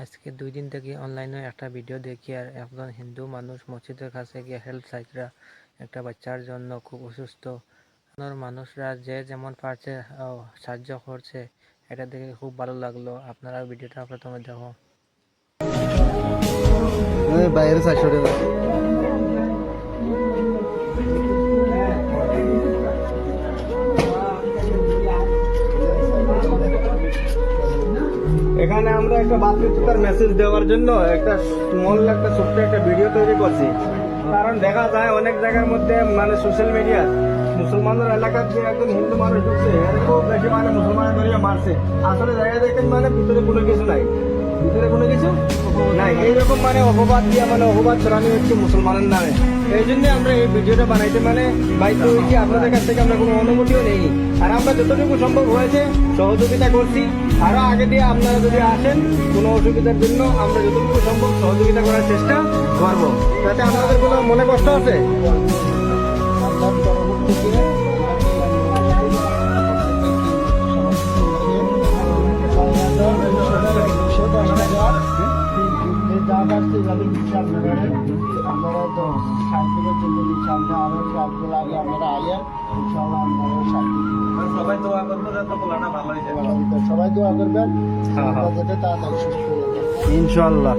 আজকে 2 দিন থেকে অনলাইনে একটা ভিডিও দেখি আর একজন হিন্দু মানুষ মসজিদের কাছে গিয়ে হেল্প চাইছিরা একটা বাচ্চার জন্য খুব অসুস্থ মানুষরা যে যেমন পারছে সাহায্য করছে। এটা দেখে খুব ভালো লাগলো। আপনারা ভিডিওটা প্রথমে দেখো। বাইরে 400 টাকা। এখানে আমরা একটা বাধ্যতার মেসেজ দেওয়ার জন্য একটা স্মল একটা ছোট্ট একটা ভিডিও তৈরি করছি। কারণ দেখা যায় অনেক জায়গার মধ্যে মানে সোশ্যাল মিডিয়া মুসলমানদের এলাকার যে একজন হিন্দু মানুষ ঢুকছে খুব বেশি মানে মুসলমান ধরিয়ে মারছে। আসলে জায়গা দেখেন মানে ভিতরে কোনো কিছু নাই, ভিতরে কোনো কিছু নাই। এইরকম মানে অপবাদ দিয়ে মানে অপবাদ ছড়ানো হচ্ছে মুসলমানের নামে। এই জন্য আমরা এই ভিডিওটা বানাইতে মানে বাধ্য হয়েছি। আপনাদের কাছ থেকে আমরা কোনো অনুমতিও নেই, আর আমরা যতটুকু সম্ভব হয়েছে সহযোগিতা করছি। আরো আগে দিয়ে আপনারা যদি আসেন কোনো অসুবিধার জন্য আমরা যতটুকু সম্ভব সহযোগিতা করার চেষ্টা করবো। যাতে আপনাদের কোনো মনে কষ্ট আছে সবাই দোয়া করবো যাতে পোলাটা ভালো হয়ে যায়। সবাই দোয়া করবেন, ইনশাআল্লাহ।